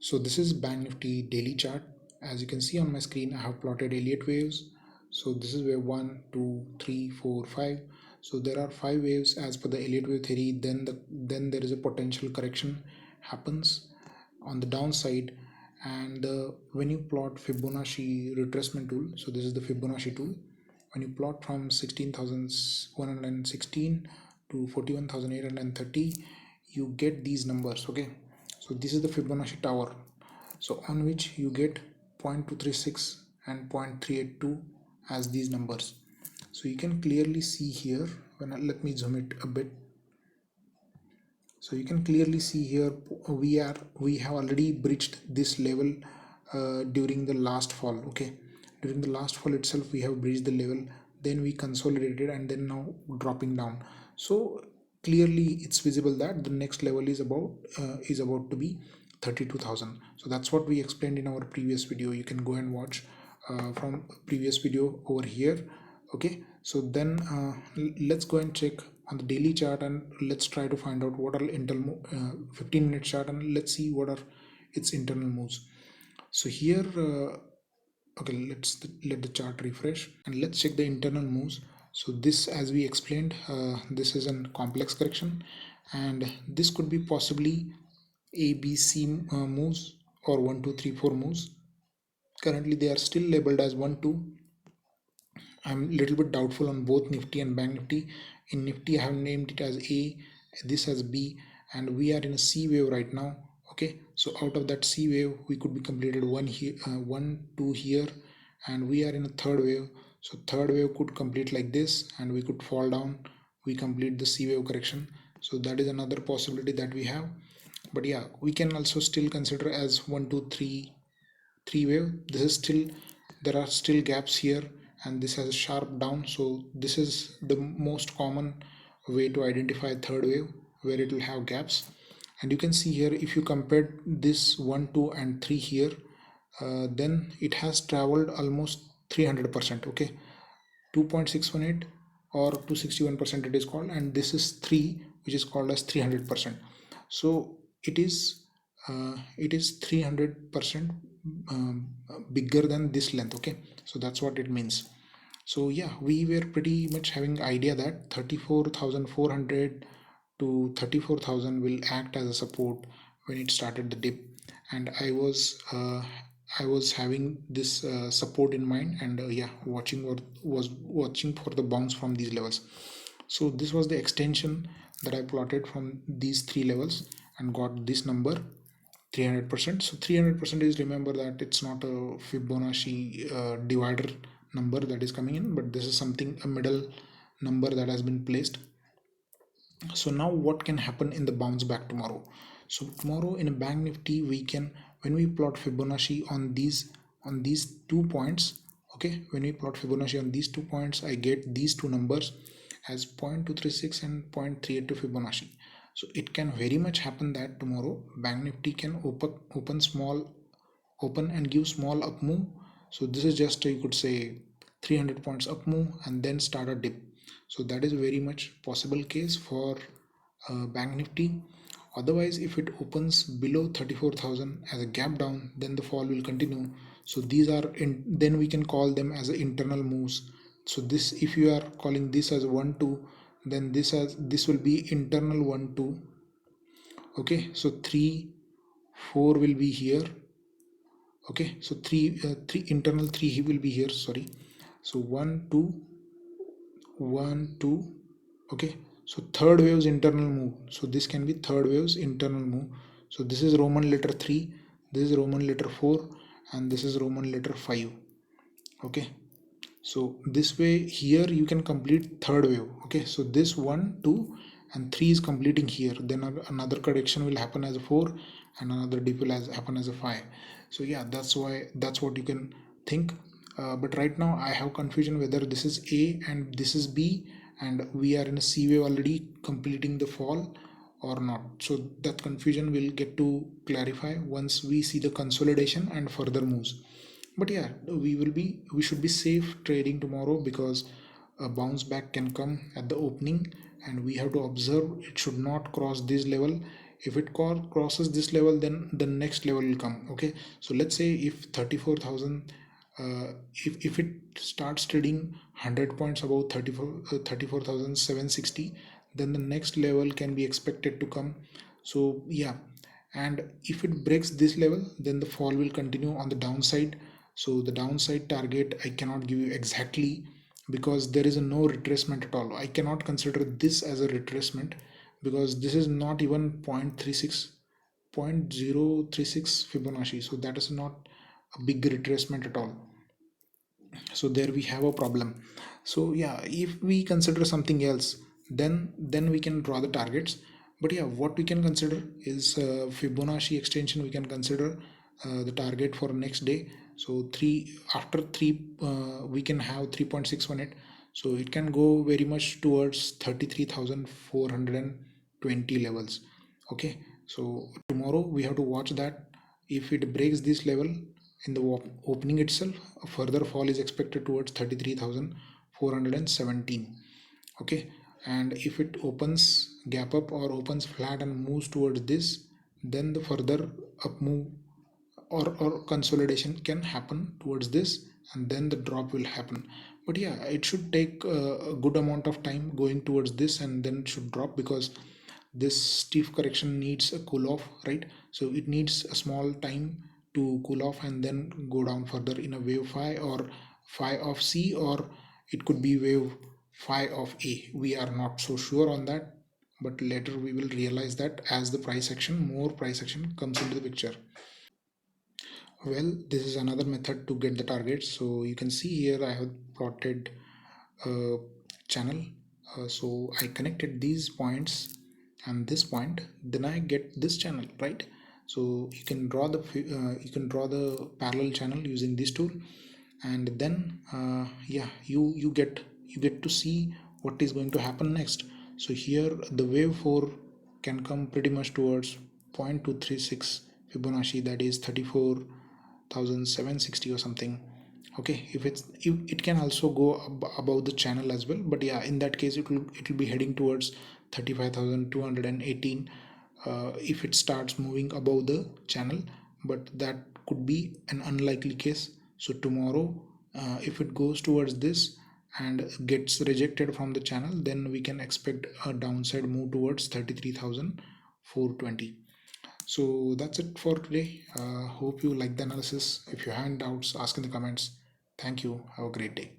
So this is Bank Nifty daily chart. As you can see on my screen, I have plotted Elliott waves. So this is wave 1, 2, 3, 4, 5. So there are 5 waves as per the Elliott wave theory. Then there is a potential correction happens on the downside. And when you plot Fibonacci retracement tool, so this is the Fibonacci tool. When you plot from 16,116 to 41,830, you get these numbers. Okay, so this is the Fibonacci tower, so on which you get 0.236 and 0.382 as these numbers. So you can clearly see here, let me zoom it a bit. So you can clearly see here we have already breached this level during the last fall. Okay, during the last fall itself we have breached the level, then we consolidated and then now dropping down. So clearly it's visible that the next level is about to be 32,000. So that's what we explained in our previous video. You can go and watch from previous video over here. Okay, so then let's go and check on the daily chart and let's try to find out what are internal 15-minute chart, and let's see what are its internal moves. So here okay, let the chart refresh and let's check the internal moves. So this, as we explained, this is a complex correction, and this could be possibly ABC moves or 1 2 3 4 moves. Currently they are still labeled as 1 2. I'm a little bit doubtful on both Nifty and Bank Nifty. In Nifty I have named it as A, this as B, and we are in a C wave right now. Okay, so out of that C wave we could be completed one here, 1 2 here, and we are in a third wave. So third wave could complete like this and we could fall down, we complete the C wave correction. So that is another possibility that we have. But yeah, we can also still consider as 1 2 3 wave. This is still, there are still gaps here, and this has a sharp down. So this is the most common way to identify third wave, where it will have gaps. And you can see here, if you compare this 1 2 and 3 here, then it has traveled almost 300%. Okay, 2.618 or 261% it is called, and this is 3, which is called as 300%. So it is 300% bigger than this length. Okay, so that's what it means. So yeah, we were pretty much having idea that 34,400 to 34,000 will act as a support when it started the dip, and I was having this support in mind, and yeah, was watching for the bounce from these levels. So this was the extension that I plotted from these three levels and got this number 300%. So 300% is, remember that it's not a Fibonacci divider number that is coming in, but this is something, a middle number that has been placed. So now what can happen in the bounce back tomorrow? So tomorrow in a Bank Nifty, we can, when we plot Fibonacci on these 2 points, okay, when we plot Fibonacci on these 2 points, I get these two numbers as 0.236 and 0.382 Fibonacci. So it can very much happen that tomorrow Bank Nifty can open and give small up move. So this is just, you could say, 300 points up move and then start a dip. So that is very much possible case for Bank Nifty. Otherwise, if it opens below 34,000 as a gap down, then the fall will continue. So these are then we can call them as internal moves. So this, if you are calling this as 1 2, then this will be internal 1 2. Okay, so 3 4 will be here. Okay, so three internal 3 he will be here, sorry. So 1 2 1 2. Okay, so third wave's internal move. So this can be third wave's internal move. So this is Roman letter 3, this is Roman letter 4, and this is Roman letter 5. Okay, so this way here you can complete third wave. Okay, so this 1 2 and 3 is completing here, then another correction will happen as a 4 and another dip will happen as a 5. So yeah, that's what you can think. But right now I have confusion whether this is A and this is B, and we are in a C wave already completing the fall or not. So that confusion will get to clarify once we see the consolidation and further moves. But yeah, we should be safe trading tomorrow, because a bounce back can come at the opening and we have to observe it should not cross this level. If it crosses this level, then the next level will come. Okay, so let's say if 34,000, if it starts trading 100 points above 34,760, then the next level can be expected to come. So yeah, and if it breaks this level, then the fall will continue on the downside. So the downside target I cannot give you exactly, because there is a no retracement at all. I cannot consider this as a retracement, because this is not even 0.36 Fibonacci, so that is not a big retracement at all. So there we have a problem. So yeah, if we consider something else, then we can draw the targets. But yeah, what we can consider is Fibonacci extension. We can consider the target for next day. So three after three, we can have 3.618. So it can go very much towards 33,420 levels. Okay, so tomorrow we have to watch that. If it breaks this level in the opening itself, a further fall is expected towards 33,417. Okay, and if it opens gap up or opens flat and moves towards this, then the further up move or consolidation can happen towards this, and then the drop will happen. But yeah, it should take a good amount of time going towards this, and then it should drop, because this stiff correction needs a cool off, right? So it needs a small time to cool off and then go down further in a wave phi or phi of C, or it could be wave phi of A. We are not so sure on that, but later we will realize that as the price action, more price action comes into the picture. Well, this is another method to get the targets. So you can see here I have plotted a channel. So I connected these points and this point, then I get this channel, right? So you can draw the parallel channel using this tool, and then yeah, you get to see what is going to happen next. So here the wave 4 can come pretty much towards 0.236 Fibonacci, that is 34,760 or something. Okay, if it can also go above the channel as well, but yeah, in that case it will be heading towards 35,218 if it starts moving above the channel, but that could be an unlikely case. So tomorrow, if it goes towards this and gets rejected from the channel, then we can expect a downside move towards 33,420. So that's it for today. Hope you like the analysis. If you have doubts, ask in the comments. Thank you. Have a great day.